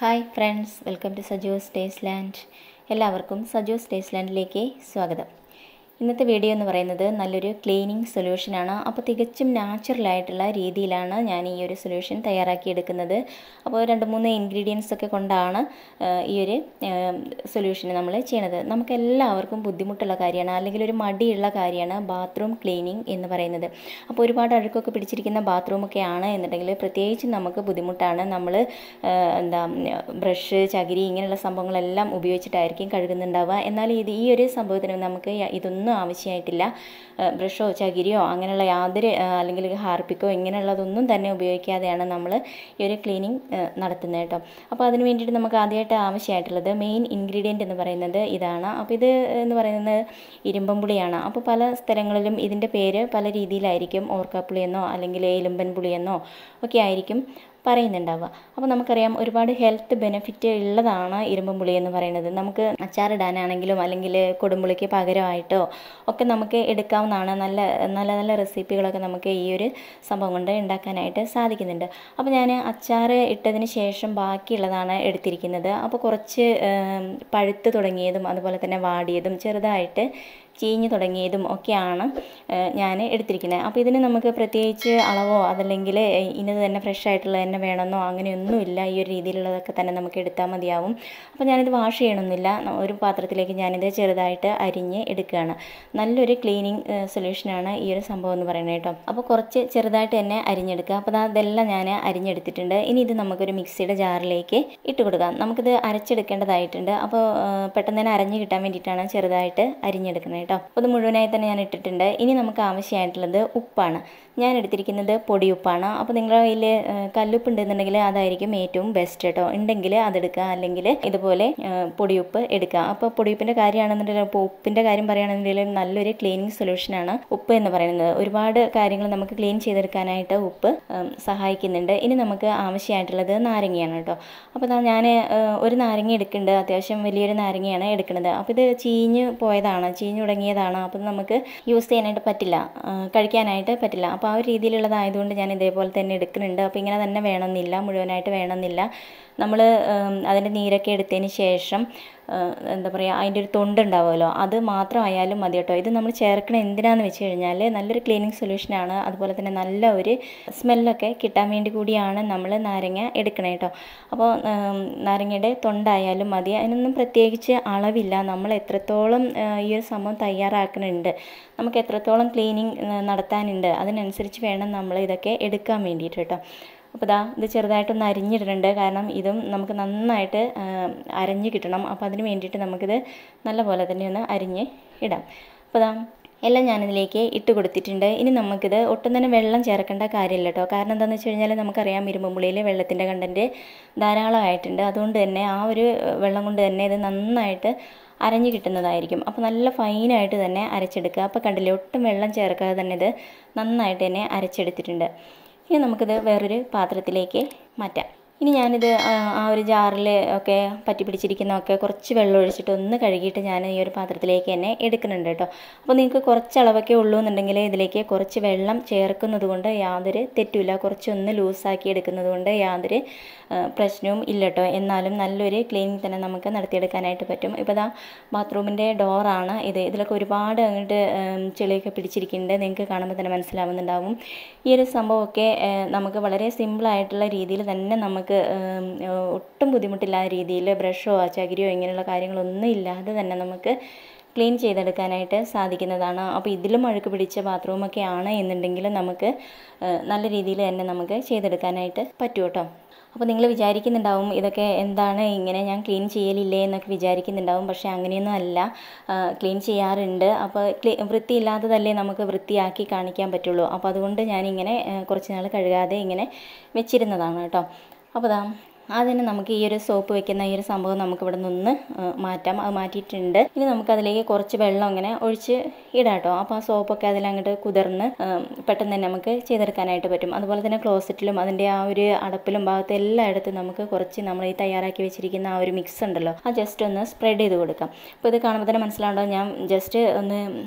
Hi friends, welcome to SajuS TastelanD. എല്ലാവർക്കും SajuS TastelanDിലേക്ക് സ്വാഗതം. ഇന്നത്തെ വീഡിയോ എന്ന് പറയുന്നത് നല്ലൊരു ക്ലീനിങ് സൊല്യൂഷനാണ്. അപ്പോൾ തികച്ചും നാച്ചുറലായിട്ടുള്ള രീതിയിലാണ് ഞാൻ ഈ ഒരു സൊല്യൂഷൻ തയ്യാറാക്കിയെടുക്കുന്നത്. അപ്പോൾ 2-3 ഇൻഗ്രീഡിയൻസ് ഒക്കെ കൊണ്ടാണ് ഈ ഒരു സൊല്യൂഷൻ നമ്മൾ ചെയ്യണത്. നമുക്കെല്ലാവർക്കും ബുദ്ധിമുട്ടുള്ള കാര്യമാണ്, അല്ലെങ്കിൽ ഒരു മടിയുള്ള കാര്യമാണ് ബാത്റൂം ക്ലീനിങ് എന്ന് പറയുന്നത്. അപ്പോൾ ഒരുപാട് അഴുക്കൊക്കെ പിടിച്ചിരിക്കുന്ന ബാത്റൂമൊക്കെ ആണ് എന്നുണ്ടെങ്കിൽ പ്രത്യേകിച്ച് നമുക്ക് ബുദ്ധിമുട്ടാണ്. നമ്മൾ ബ്രഷ്, ചകിരി ഇങ്ങനെയുള്ള സംഭവങ്ങളെല്ലാം ഉപയോഗിച്ചിട്ടായിരിക്കും കഴുകുന്നുണ്ടാവുക. എന്നാൽ ഈ ഒരു സംഭവത്തിന് നമുക്ക് ഇതൊന്നും ആവശ്യമായിട്ടില്ല. ബ്രഷോ ചകിരിയോ അങ്ങനെയുള്ള യാതൊരു അല്ലെങ്കിൽ ഹാർപ്പിക്കോ ഇങ്ങനെയുള്ളതൊന്നും തന്നെ ഉപയോഗിക്കാതെയാണ് നമ്മൾ ഈ ഒരു ക്ലീനിങ് നടത്തുന്നത് കേട്ടോ. അപ്പോൾ അതിന് വേണ്ടിയിട്ട് നമുക്ക് ആദ്യമായിട്ട് ആവശ്യമായിട്ടുള്ളത് മെയിൻ ഇൻഗ്രീഡിയൻറ്റ് എന്ന് പറയുന്നത് ഇതാണ്. അപ്പോൾ ഇത് എന്ന് പറയുന്നത് ഇരുമ്പൻ പുളിയാണ്. അപ്പോൾ പല സ്ഥലങ്ങളിലും ഇതിൻ്റെ പേര് പല രീതിയിലായിരിക്കും. ഓർക്കാപ്പുളിയെന്നോ അല്ലെങ്കിൽ ഇലുമ്പൻ പുളിയെന്നോ ഒക്കെ ആയിരിക്കും പറയുന്നുണ്ടാവുക. അപ്പോൾ നമുക്കറിയാം ഒരുപാട് ഹെൽത്ത് ബെനിഫിറ്റ് ഉള്ളതാണ് ഇരുമ്പൻ പുളി എന്ന് പറയുന്നത്. നമുക്ക് അച്ചാറിടാനാണെങ്കിലും അല്ലെങ്കിൽ കൊടുമ്പുളിക്ക് പകരമായിട്ടോ ഒക്കെ നമുക്ക് എടുക്കാവുന്നതാണ്. നല്ല റെസിപ്പികളൊക്കെ നമുക്ക് ഈ ഒരു സംഭവം കൊണ്ട് ഉണ്ടാക്കാനായിട്ട് സാധിക്കുന്നുണ്ട്. അപ്പോൾ ഞാൻ അച്ചാർ ഇട്ടതിന് ശേഷം ബാക്കിയുള്ളതാണ് എടുത്തിരിക്കുന്നത്. അപ്പോൾ കുറച്ച് പഴുത്ത് തുടങ്ങിയതും അതുപോലെ തന്നെ വാടിയതും ചെറുതായിട്ട് ചീഞ്ഞ് തുടങ്ങിയതും ഒക്കെയാണ് ഞാൻ എടുത്തിരിക്കുന്നത്. അപ്പോൾ ഇതിന് നമുക്ക് പ്രത്യേകിച്ച് അളവോ അതല്ലെങ്കിൽ ഇന്നത് തന്നെ ഫ്രഷ് ആയിട്ടുള്ള തന്നെ വേണമെന്നോ അങ്ങനെയൊന്നുമില്ല. ഈ ഒരു രീതിയിലുള്ളതൊക്കെ തന്നെ നമുക്ക് എടുത്താൽ മതിയാവും. അപ്പോൾ ഞാനിത് വാഷ് ചെയ്യണമെന്നില്ല. ഒരു പാത്രത്തിലേക്ക് ഞാനിത് ചെറുതായിട്ട് അരിഞ്ഞ് എടുക്കുകയാണ്. നല്ലൊരു ക്ലീനിങ് സൊല്യൂഷനാണ് ഈ ഒരു സംഭവം എന്ന് പറയുന്നത് കേട്ടോ. അപ്പോൾ കുറച്ച് ചെറുതായിട്ട് തന്നെ അരിഞ്ഞെടുക്കുക. അപ്പോൾ അതെല്ലാം ഞാൻ അരിഞ്ഞെടുത്തിട്ടുണ്ട്. ഇനി ഇത് നമുക്കൊരു മിക്സിയുടെ ജാറിലേക്ക് ഇട്ട് കൊടുക്കാം. നമുക്കിത് അരച്ചെടുക്കേണ്ടതായിട്ടുണ്ട്. അപ്പോൾ പെട്ടെന്ന് തന്നെ അരഞ്ഞ് കിട്ടാൻ വേണ്ടിയിട്ടാണ് ചെറുതായിട്ട് അരിഞ്ഞെടുക്കുന്നത് കേട്ടോ. അപ്പോൾ ഇത് മുഴുവനായി തന്നെ ഞാൻ ഇട്ടിട്ടുണ്ട്. ഇനി നമുക്ക് ആവശ്യമായിട്ടുള്ളത് ഉപ്പാണ്. ഞാൻ എടുത്തിരിക്കുന്നത് പൊടിയുപ്പാണ്. അപ്പോൾ നിങ്ങളുടെ കയ്യിൽ കല്ലുപ്പ് ഉണ്ടെന്നുണ്ടെങ്കിൽ അതായിരിക്കും ഏറ്റവും ബെസ്റ്റ് കേട്ടോ. ഉണ്ടെങ്കിൽ അതെടുക്കുക, അല്ലെങ്കിൽ ഇതുപോലെ പൊടിയുപ്പ് എടുക്കുക. അപ്പോൾ പൊടിയുപ്പിൻ്റെ കാര്യമാണെന്നുണ്ടെങ്കിൽ, ഇപ്പോൾ ഉപ്പിൻ്റെ കാര്യം പറയുകയാണെന്നുണ്ടെങ്കിൽ നല്ലൊരു ക്ലീനിങ് സൊല്യൂഷനാണ് ഉപ്പ് എന്ന് പറയുന്നത്. ഒരുപാട് കാര്യങ്ങൾ നമുക്ക് ക്ലീൻ ചെയ്തെടുക്കാനായിട്ട് ഉപ്പ് സഹായിക്കുന്നുണ്ട്. ഇനി നമുക്ക് ആവശ്യമായിട്ടുള്ളത് നാരങ്ങയാണ് കേട്ടോ. അപ്പോൾ ഞാൻ ഒരു നാരങ്ങ എടുക്കുന്നുണ്ട്. അത്യാവശ്യം വലിയൊരു നാരങ്ങയാണ് എടുക്കുന്നത്. അപ്പോൾ ഇത് ചീഞ്ഞ് തുടങ്ങിയതാണ്. അപ്പം നമുക്ക് യൂസ് ചെയ്യാനായിട്ട് പറ്റില്ല, കഴിക്കാനായിട്ട് പറ്റില്ല. അപ്പോൾ ആ ഒരു രീതിയിലുള്ളതായതുകൊണ്ട് ഞാൻ ഇതേപോലെ തന്നെ എടുക്കുന്നുണ്ട്. അപ്പോൾ ഇങ്ങനെ തന്നെ വേണമെന്നില്ല, മുഴുവനായിട്ട് വേണമെന്നില്ല. നമ്മൾ അതിൻ്റെ നീരൊക്കെ എടുത്തതിന് ശേഷം എന്താ പറയുക, അതിൻ്റെ ഒരു തൊണ്ടുണ്ടാവുമല്ലോ, അത് മാത്രമായാലും മതി കേട്ടോ. ഇത് നമ്മൾ ചേർക്കണം എന്തിനാണെന്ന് വെച്ച് കഴിഞ്ഞാൽ നല്ലൊരു ക്ലീനിങ് സൊല്യൂഷനാണ്. അതുപോലെ തന്നെ നല്ല ഒരു സ്മെല്ലൊക്കെ കിട്ടാൻ വേണ്ടി കൂടിയാണ് നമ്മൾ നാരങ്ങ എടുക്കണേ കേട്ടോ. അപ്പോൾ നാരങ്ങയുടെ തൊണ്ടായാലും മതി. അതിനൊന്നും പ്രത്യേകിച്ച് അളവില്ല. നമ്മൾ എത്രത്തോളം ഈ ഒരു സംഭവം തയ്യാറാക്കുന്നുണ്ട്, നമുക്ക് എത്രത്തോളം ക്ലീനിങ് നടത്താനുണ്ട്, അതിനനുസരിച്ച് വേണം നമ്മൾ ഇതൊക്കെ എടുക്കാൻ വേണ്ടിയിട്ട് കേട്ടോ. അപ്പോൾ ഇത് ചെറുതായിട്ടൊന്ന് അരിഞ്ഞിടുന്നുണ്ട്. കാരണം ഇതും നമുക്ക് നന്നായിട്ട് അരഞ്ഞ് കിട്ടണം. അപ്പോൾ അതിന് വേണ്ടിയിട്ട് നമുക്കിത് നല്ലപോലെ തന്നെ ഒന്ന് അരിഞ്ഞ് ഇടാം. അപ്പോൾ എല്ലാം ഞാനിതിലേക്ക് ഇട്ട് കൊടുത്തിട്ടുണ്ട്. ഇനി നമുക്കിത് ഒട്ടും തന്നെ വെള്ളം ചേർക്കേണ്ട കാര്യമില്ല കേട്ടോ. കാരണം എന്താണെന്ന് വെച്ച് കഴിഞ്ഞാൽ നമുക്കറിയാം ഇരുമ്പൻ പുളിയിൽ വെള്ളത്തിൻ്റെ കണ്ടൻറ്റ് ധാരാളമായിട്ടുണ്ട്. അതുകൊണ്ട് തന്നെ ആ ഒരു വെള്ളം കൊണ്ട് തന്നെ ഇത് നന്നായിട്ട് അരഞ്ഞ് കിട്ടുന്നതായിരിക്കും. അപ്പോൾ നല്ല ഫൈനായിട്ട് തന്നെ അരച്ചെടുക്കുക. അപ്പോൾ കണ്ടില്ലേ, ഒട്ടും വെള്ളം ചേർക്കാതെ തന്നെ ഇത് നന്നായിട്ട് തന്നെ അരച്ചെടുത്തിട്ടുണ്ട്. ഇനി നമുക്കിത് വേറൊരു പാത്രത്തിലേക്ക് മാറ്റാം. ഇനി ഞാനിത് ആ ഒരു ജാറിൽ ഒക്കെ പറ്റി പിടിച്ചിരിക്കുന്നതൊക്കെ കുറച്ച് വെള്ളം ഒഴിച്ചിട്ട് ഒന്ന് കഴുകിയിട്ട് ഞാൻ ഈ ഒരു പാത്രത്തിലേക്ക് തന്നെ എടുക്കുന്നുണ്ട് കേട്ടോ. അപ്പോൾ നിങ്ങൾക്ക് കുറച്ച് അളവൊക്കെ ഉള്ളൂ എന്നുണ്ടെങ്കിൽ ഇതിലേക്ക് കുറച്ച് വെള്ളം ചേർക്കുന്നത് കൊണ്ട് യാതൊരു തെറ്റുമില്ല. കുറച്ചൊന്ന് ലൂസാക്കി എടുക്കുന്നത് കൊണ്ട് യാതൊരു പ്രശ്നവും ഇല്ല കേട്ടോ. എന്നാലും നല്ലൊരു ക്ലീനിങ് തന്നെ നമുക്ക് നടത്തിയെടുക്കാനായിട്ട് പറ്റും. ഇപ്പോൾ ബാത്റൂമിൻ്റെ ഡോറാണ് ഇത്. ഇതിലൊക്കെ ഒരുപാട് അങ്ങോട്ട് ചെളിയൊക്കെ പിടിച്ചിരിക്കുന്നുണ്ട്. നിങ്ങൾക്ക് കാണുമ്പോൾ തന്നെ മനസ്സിലാവുന്നുണ്ടാവും. ഈ ഒരു സംഭവമൊക്കെ നമുക്ക് വളരെ സിമ്പിളായിട്ടുള്ള രീതിയിൽ തന്നെ നമുക്ക് ഒട്ടും ബുദ്ധിമുട്ടില്ലാത്ത രീതിയിൽ ബ്രഷോ ചകിരിയോ ഇങ്ങനെയുള്ള കാര്യങ്ങളൊന്നും ഇല്ലാതെ തന്നെ നമുക്ക് ക്ലീൻ ചെയ്തെടുക്കാനായിട്ട് സാധിക്കുന്നതാണ്. അപ്പോൾ ഇതിലും അഴുക്ക് പിടിച്ച ബാത്റൂമൊക്കെ ആണ് എന്നുണ്ടെങ്കിൽ നമുക്ക് നല്ല രീതിയിൽ തന്നെ നമുക്ക് ചെയ്തെടുക്കാനായിട്ട് പറ്റും കേട്ടോ. അപ്പോൾ നിങ്ങൾ വിചാരിക്കുന്നുണ്ടാവും ഇതൊക്കെ എന്താണ് ഇങ്ങനെ ഞാൻ ക്ലീൻ ചെയ്യലില്ലേ എന്നൊക്കെ വിചാരിക്കുന്നുണ്ടാവും. പക്ഷേ അങ്ങനെയൊന്നും അല്ല, ക്ലീൻ ചെയ്യാറുണ്ട്. അപ്പോൾ വൃത്തിയില്ലാത്തതല്ലേ നമുക്ക് വൃത്തിയാക്കി കാണിക്കാൻ പറ്റുള്ളൂ. അപ്പോൾ അതുകൊണ്ട് ഞാനിങ്ങനെ കുറച്ച് നാൾ കഴുകാതെ ഇങ്ങനെ വെച്ചിരുന്നതാണ് കേട്ടോ. അപ്പോൾ അതിന് നമുക്ക് ഈ ഒരു സോപ്പ് വെക്കുന്ന ഈ ഒരു സംഭവം നമുക്ക് ഇവിടെ നിന്ന് മാറ്റാം. അത് മാറ്റിയിട്ടുണ്ട്. ഇനി നമുക്കതിലേക്ക് കുറച്ച് വെള്ളം ഇങ്ങനെ ഒഴിച്ച് ഇടാം കേട്ടോ. അപ്പോൾ ആ സോപ്പൊക്കെ അതിലങ്ങോട്ട് കുതിർന്ന് പെട്ടെന്ന് തന്നെ നമുക്ക് ചെയ്തെടുക്കാനായിട്ട് പറ്റും. അതുപോലെ തന്നെ ക്ലോസറ്റിലും അതിൻ്റെ ആ ഒരു അടപ്പിലും ഭാഗത്ത് എല്ലായിടത്തും നമുക്ക് കുറച്ച് നമ്മൾ ഈ തയ്യാറാക്കി വെച്ചിരിക്കുന്ന ആ ഒരു മിക്സ് ഉണ്ടല്ലോ, ആ ജസ്റ്റ് ഒന്ന് സ്പ്രെഡ് ചെയ്ത് കൊടുക്കാം. അപ്പോൾ ഇത് കാണുമ്പോൾ തന്നെ മനസ്സിലാവുണ്ടോ, ഞാൻ ജസ്റ്റ് ഒന്ന്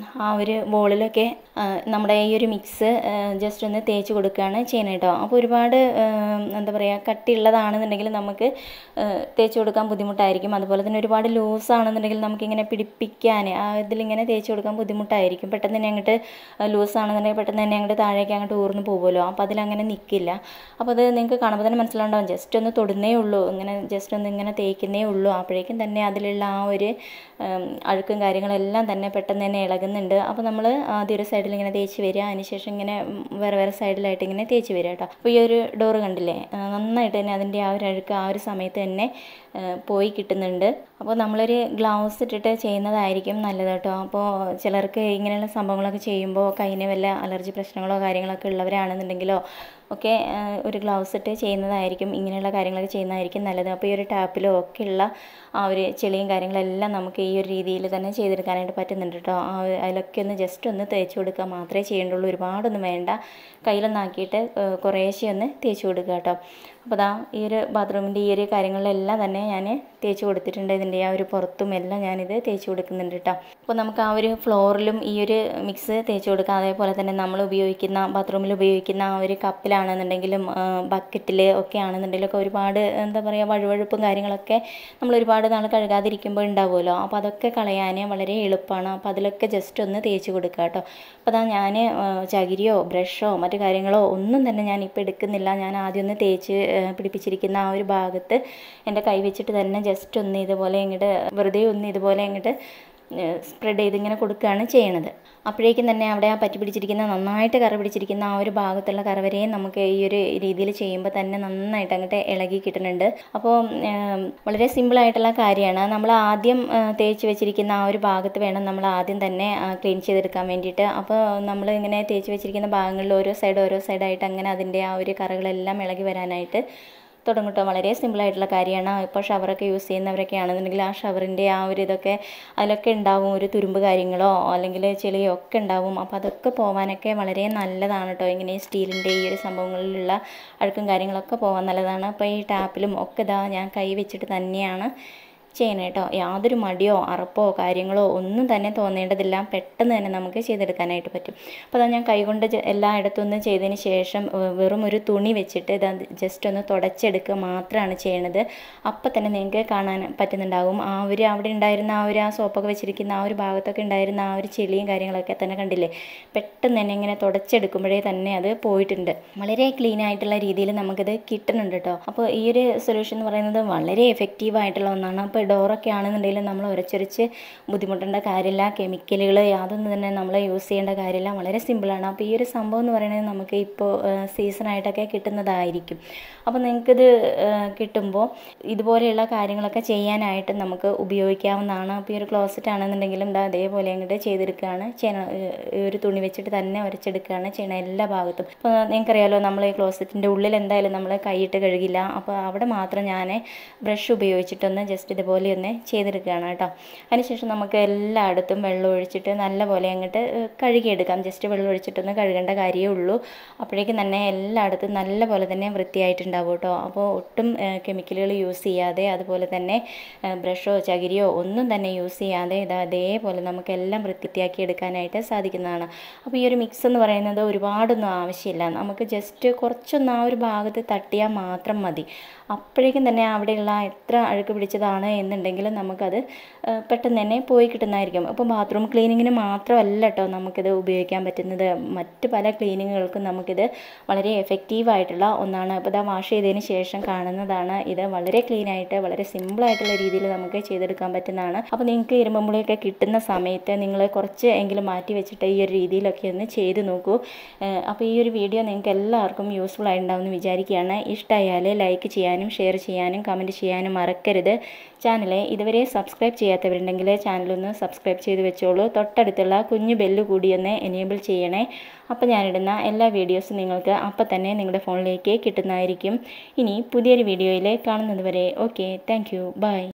ആ ഒരു ബോളിലൊക്കെ നമ്മുടെ ഈ ഒരു മിക്സ് ജസ്റ്റ് ഒന്ന് തേച്ച് കൊടുക്കുകയാണ് ചെയ്യുന്നത് കേട്ടോ. അപ്പോൾ ഒരുപാട് എന്താ പറയുക കട്ടിയുള്ളതാണെന്നുണ്ടെങ്കിൽ നമുക്ക് തേച്ച് കൊടുക്കാൻ ബുദ്ധിമുട്ടായിരിക്കും. അതുപോലെ തന്നെ ഒരുപാട് ലൂസാണെന്നുണ്ടെങ്കിൽ നമുക്കിങ്ങനെ പിടിപ്പിക്കാൻ ഇതിലിങ്ങനെ തേച്ച് കൊടുക്കാൻ ബുദ്ധിമുട്ടായിരിക്കും. പെട്ടെന്ന് തന്നെ അങ്ങോട്ട് ലൂസാണെന്നുണ്ടെങ്കിൽ പെട്ടെന്ന് തന്നെ അങ്ങോട്ട് താഴേക്ക് അങ്ങോട്ട് ഊർന്ന് പോകുമല്ലോ. അപ്പോൾ അതിലങ്ങനെ നിൽക്കില്ല. അപ്പോൾ അത് നിങ്ങൾക്ക് കാണുമ്പോൾ തന്നെ മനസ്സിലാണ്ടാവും. ജസ്റ്റ് ഒന്ന് തൊടുന്നേ ഉള്ളൂ, ഇങ്ങനെ ജസ്റ്റ് ഒന്ന് ഇങ്ങനെ തേക്കുന്നേ ഉള്ളൂ. അപ്പോഴേക്കും തന്നെ അതിലുള്ള ആ ഒരു അഴുക്കും കാര്യങ്ങളെല്ലാം തന്നെ പെട്ടെന്ന് തന്നെ ഇളകുന്നുണ്ട്. അപ്പോൾ നമ്മൾ ആദ്യം ഒരു സൈഡിൽ ഇങ്ങനെ തേച്ച് വരിക, അതിനുശേഷം ഇങ്ങനെ വേറെ വേറെ സൈഡിലായിട്ട് ഇങ്ങനെ തേച്ച് വരിക കേട്ടോ. അപ്പോൾ ഈ ഒരു ഡോറ് കണ്ടില്ലേ, നന്നായിട്ട് തന്നെ അതിൻ്റെ ആ ഒരു അഴുക്ക് ആ ഒരു സമയത്ത് തന്നെ പോയി കിട്ടുന്നുണ്ട്. അപ്പോൾ നമ്മളൊരു ഗ്ലൗസ് ഇട്ടിട്ട് ചെയ്യുന്നതായിരിക്കും നല്ലത് കേട്ടോ. അപ്പോൾ ചിലർക്ക് ഇങ്ങനെയുള്ള സംഭവങ്ങളൊക്കെ ചെയ്യുമ്പോൾ കയ്യിന് വല്ല അലർജി പ്രശ്നങ്ങളോ കാര്യങ്ങളൊക്കെ ഉള്ളവരാണെന്നുണ്ടെങ്കിലോ ഒക്കെ ഒരു ഗ്ലൗസ് ഇട്ട് ചെയ്യുന്നതായിരിക്കും, ഇങ്ങനെയുള്ള കാര്യങ്ങളൊക്കെ ചെയ്യുന്നതായിരിക്കും നല്ലത്. അപ്പോൾ ഈ ഒരു ടാപ്പിലോ ഒക്കെയുള്ള ആ ഒരു ചെളിയും കാര്യങ്ങളെല്ലാം നമുക്ക് ഈ ഒരു രീതിയിൽ തന്നെ ചെയ്തെടുക്കാനായിട്ട് പറ്റുന്നുണ്ട് കേട്ടോ. അതിലൊക്കെ ഒന്ന് ജസ്റ്റ് ഒന്ന് തേച്ച് കൊടുക്കുക മാത്രമേ ചെയ്യേണ്ടുള്ളൂ. ഒരുപാടൊന്നും വേണ്ട, കയ്യിലൊന്നാക്കിയിട്ട് കുറേശ്ശെ ഒന്ന് തേച്ച് കൊടുക്കുക കേട്ടോ. അപ്പോൾ ദാ ഈ ഒരു ബാത്റൂമിൻ്റെ ഈ ഒരു കാര്യങ്ങളിലെല്ലാം തന്നെ ഞാൻ തേച്ച് കൊടുത്തിട്ടുണ്ട്. ഇതിൻ്റെ ആ ഒരു പുറത്തും എല്ലാം ഞാനിത് തേച്ച് കൊടുക്കുന്നുണ്ട് കേട്ടോ. അപ്പോൾ നമുക്ക് ആ ഒരു ഫ്ലോറിലും ഈ ഒരു മിക്സ് തേച്ച് കൊടുക്കാം. അതേപോലെ തന്നെ നമ്മൾ ഉപയോഗിക്കുന്ന ബാത്റൂമിൽ ഉപയോഗിക്കുന്ന ആ ഒരു കപ്പിലാണെന്നുണ്ടെങ്കിലും ബക്കറ്റിൽ ഒക്കെ ആണെന്നുണ്ടെങ്കിലും ഒക്കെ ഒരുപാട് എന്താ പറയുക വഴുവഴുപ്പും കാര്യങ്ങളൊക്കെ നമ്മൾ ഒരുപാട് നാൾ കഴുകാതിരിക്കുമ്പോൾ ഉണ്ടാവുമല്ലോ. അപ്പോൾ അതൊക്കെ കളയാൻ വളരെ എളുപ്പമാണ്. അപ്പോൾ അതിലൊക്കെ ജസ്റ്റ് ഒന്ന് തേച്ച് കൊടുക്കുക കേട്ടോ. അപ്പോൾ അതാ ഞാൻ ചകിരിയോ ബ്രഷോ മറ്റു കാര്യങ്ങളോ ഒന്നും തന്നെ ഞാൻ ഇപ്പോൾ എടുക്കുന്നില്ല. ഞാൻ ആദ്യം ഒന്ന് തേച്ച് പിടിപ്പിച്ചിരിക്കുന്ന ആ ഒരു ഭാഗത്ത് എൻ്റെ കൈ വെച്ചിട്ട് തന്നെ ജസ്റ്റ് ഒന്ന് ഇതുപോലെ ഇങ്ങോട്ട് വെറുതെ ഒന്ന് ഇതുപോലെ ഇങ്ങോട്ട് സ്പ്രെഡ് ചെയ്തിങ്ങനെ കൊടുക്കുകയാണ് ചെയ്യണത്. അപ്പോഴേക്കും തന്നെ അവിടെ ആ പറ്റി പിടിച്ചിരിക്കുന്ന നന്നായിട്ട് കറ പിടിച്ചിരിക്കുന്ന ആ ഒരു ഭാഗത്തുള്ള കറവരെയും നമുക്ക് ഈ ഒരു രീതിയിൽ ചെയ്യുമ്പോൾ തന്നെ നന്നായിട്ട് അങ്ങോട്ട് ഇളകി കിട്ടുന്നുണ്ട്. അപ്പോൾ വളരെ സിമ്പിളായിട്ടുള്ള കാര്യമാണ്. നമ്മൾ ആദ്യം തേച്ച് വെച്ചിരിക്കുന്ന ആ ഒരു ഭാഗത്ത് വേണം നമ്മൾ ആദ്യം തന്നെ ക്ലീൻ ചെയ്തെടുക്കാൻ വേണ്ടിയിട്ട്. അപ്പോൾ നമ്മൾ ഇങ്ങനെ തേച്ച് വെച്ചിരിക്കുന്ന ഭാഗങ്ങളിൽ ഓരോ സൈഡായിട്ട് അങ്ങനെ അതിൻ്റെ ആ ഒരു കറകളെല്ലാം ഇളകി വരാനായിട്ട് തുടങ്ങും കേട്ടോ. വളരെ സിമ്പിളായിട്ടുള്ള കാര്യമാണ്. ഇപ്പോൾ ഷവറൊക്കെ യൂസ് ചെയ്യുന്നവരൊക്കെ ആണെന്നുണ്ടെങ്കിൽ ആ ഷവറിൻ്റെ ആ ഒരു ഇതൊക്കെ അതിലൊക്കെ ഉണ്ടാവും, ഒരു തുരുമ്പ് കാര്യങ്ങളോ അല്ലെങ്കിൽ ചെളിയോ ഒക്കെ ഉണ്ടാവും. അപ്പോൾ അതൊക്കെ പോകാനൊക്കെ വളരെ നല്ലതാണ് കേട്ടോ. ഇങ്ങനെ സ്റ്റീലിൻ്റെ ഈ ഒരു സംഭവങ്ങളിലുള്ള അഴുക്കും കാര്യങ്ങളൊക്കെ പോകാൻ നല്ലതാണ്. അപ്പോൾ ഈ ടാപ്പിലും ഒക്കെ ഇതാ ഞാൻ കൈ വെച്ചിട്ട് തന്നെയാണ് ചെയ്യണം കേട്ടോ. യാതൊരു മടിയോ അറപ്പോ കാര്യങ്ങളോ ഒന്നും തന്നെ തോന്നേണ്ടതില്ല. പെട്ടെന്ന് തന്നെ നമുക്ക് ചെയ്തെടുക്കാനായിട്ട് പറ്റും. അപ്പോൾ അതാ ഞാൻ കൈകൊണ്ട് എല്ലായിടത്തും ഒന്ന് ചെയ്തതിന് ശേഷം വെറും ഒരു തുണി വെച്ചിട്ട് ഇതാ ജസ്റ്റ് ഒന്ന് തുടച്ചെടുക്കുക മാത്രമാണ് ചെയ്യണത്. അപ്പം തന്നെ നിങ്ങൾക്ക് കാണാൻ പറ്റുന്നുണ്ടാകും ആ ഒരു അവിടെ ഉണ്ടായിരുന്ന ആ സോപ്പൊക്കെ വെച്ചിരിക്കുന്ന ആ ഒരു ഭാഗത്തൊക്കെ ഉണ്ടായിരുന്ന ആ ഒരു ചെളിയും കാര്യങ്ങളൊക്കെ തന്നെ കണ്ടില്ലേ. പെട്ടെന്ന് തന്നെ ഇങ്ങനെ തുടച്ചെടുക്കുമ്പോഴേ തന്നെ അത് പോയിട്ടുണ്ട്. വളരെ ക്ലീൻ ആയിട്ടുള്ള രീതിയിൽ നമുക്കിത് കിട്ടുന്നുണ്ട് കേട്ടോ. അപ്പോൾ ഈ ഒരു സൊല്യൂഷൻ എന്ന് പറയുന്നത് വളരെ എഫക്റ്റീവായിട്ടുള്ള ഒന്നാണ്. അപ്പോൾ ഡോറൊക്കെ ആണെന്നുണ്ടെങ്കിൽ നമ്മൾ ഉരച്ചൊരച്ച് ബുദ്ധിമുട്ടേണ്ട കാര്യമില്ല. കെമിക്കലുകൾ യാതൊന്നും തന്നെ നമ്മൾ യൂസ് ചെയ്യേണ്ട കാര്യമില്ല. വളരെ സിമ്പിളാണ്. അപ്പോൾ ഈ ഒരു സംഭവം എന്ന് പറയുന്നത് നമുക്ക് ഇപ്പോൾ സീസണായിട്ടൊക്കെ കിട്ടുന്നതായിരിക്കും. അപ്പോൾ നിങ്ങൾക്കിത് കിട്ടുമ്പോൾ ഇതുപോലെയുള്ള കാര്യങ്ങളൊക്കെ ചെയ്യാനായിട്ട് നമുക്ക് ഉപയോഗിക്കാവുന്നതാണ്. അപ്പോൾ ഈ ഒരു ക്ലോസറ്റ് ആണെന്നുണ്ടെങ്കിലും അതേപോലെ അങ്ങോട്ട് ചെയ്തെടുക്കുകയാണ് ചെയ്യണം. ഒരു തുണി വെച്ചിട്ട് തന്നെ ഉരച്ചെടുക്കുകയാണ് ചെയ്യണം എല്ലാ ഭാഗത്തും. അപ്പോൾ നിങ്ങൾക്കറിയാമല്ലോ നമ്മൾ ഈ ക്ലോസറ്റിൻ്റെ ഉള്ളിൽ എന്തായാലും നമ്മൾ കൈയിട്ട് കഴുകില്ല. അപ്പോൾ അവിടെ മാത്രം ഞാൻ ബ്രഷ് ഉപയോഗിച്ചിട്ടൊന്ന് ജസ്റ്റ് ഇതുപോലെ ഒന്ന് ചെയ്തെടുക്കുകയാണ് കേട്ടോ. അതിനുശേഷം നമുക്ക് എല്ലായിടത്തും വെള്ളം ഒഴിച്ചിട്ട് നല്ലപോലെ അങ്ങോട്ട് കഴുകിയെടുക്കാം. ജസ്റ്റ് വെള്ളം ഒഴിച്ചിട്ടൊന്ന് കഴുകേണ്ട കാര്യമേ ഉള്ളൂ. അപ്പോഴേക്കും തന്നെ എല്ലായിടത്തും നല്ലപോലെ തന്നെ വൃത്തിയായിട്ടുണ്ടാവും കേട്ടോ. അപ്പോൾ ഒട്ടും കെമിക്കലുകൾ യൂസ് ചെയ്യാതെ അതുപോലെ തന്നെ ബ്രഷോ ചകിരിയോ ഒന്നും തന്നെ യൂസ് ചെയ്യാതെ അതേപോലെ നമുക്കെല്ലാം വൃത്തിയാക്കി എടുക്കാനായിട്ട് സാധിക്കുന്നതാണ്. അപ്പോൾ ഈ ഒരു മിക്സ് എന്ന് പറയുന്നത് ഒരുപാടൊന്നും ആവശ്യമില്ല. നമുക്ക് ജസ്റ്റ് കുറച്ചൊന്ന് ആ ഒരു ഭാഗത്ത് തട്ടിയാൽ മാത്രം മതി. അപ്പോഴേക്കും തന്നെ അവിടെയുള്ള എത്ര അഴുക്ക് പിടിച്ചതാണ് എന്നുണ്ടെങ്കിൽ നമുക്കത് പെട്ടെന്ന് തന്നെ പോയി കിട്ടുന്നതായിരിക്കും. അപ്പോൾ ബാത്റൂം ക്ലീനിങ്ങിന് മാത്രമല്ല കേട്ടോ നമുക്കിത് ഉപയോഗിക്കാൻ പറ്റുന്നത്. മറ്റ് പല ക്ലീനിങ്ങുകൾക്കും നമുക്കിത് വളരെ എഫക്റ്റീവായിട്ടുള്ള ഒന്നാണ്. അപ്പോൾ ഇതാ വാഷ് ചെയ്തതിന് ശേഷം കാണുന്നതാണ് ഇത്. വളരെ ക്ലീനായിട്ട് വളരെ സിമ്പിളായിട്ടുള്ള രീതിയിൽ നമുക്ക് ചെയ്തെടുക്കാൻ പറ്റുന്നതാണ്. അപ്പോൾ നിങ്ങൾക്ക് ഇരുമ്പുളിയൊക്കെ കിട്ടുന്ന സമയത്ത് നിങ്ങൾ കുറച്ച് എങ്കിലും മാറ്റി വെച്ചിട്ട് ഈ ഒരു രീതിയിലൊക്കെ ഒന്ന് ചെയ്ത് നോക്കൂ. അപ്പോൾ ഈ ഒരു വീഡിയോ നിങ്ങൾക്ക് എല്ലാവർക്കും യൂസ്ഫുൾ ആയിട്ടുണ്ടാവുമെന്ന് വിചാരിക്കുകയാണ്. ഇഷ്ടമായാൽ ലൈക്ക് ചെയ്യാനും ഷെയർ ചെയ്യാനും കമൻറ്റ് ചെയ്യാനും മറക്കരുത്. ചാനൽ ഇതുവരെ സബ്സ്ക്രൈബ് ചെയ്യാത്തവരുണ്ടെങ്കിൽ ചാനലൊന്ന് സബ്സ്ക്രൈബ് ചെയ്ത് വെച്ചോളൂ. തൊട്ടടുത്തുള്ള കുഞ്ഞു ബെല്ല് കൂടി ഒന്ന് എനേബിൾ ചെയ്യണേ. അപ്പോൾ ഞാനിടുന്ന എല്ലാ വീഡിയോസും നിങ്ങൾക്ക് അപ്പം തന്നെ നിങ്ങളുടെ ഫോണിലേക്ക് കിട്ടുന്നതായിരിക്കും. ഇനി പുതിയൊരു വീഡിയോയിൽ കാണുന്നത് വരെ ഓക്കെ, താങ്ക് യു, ബൈ.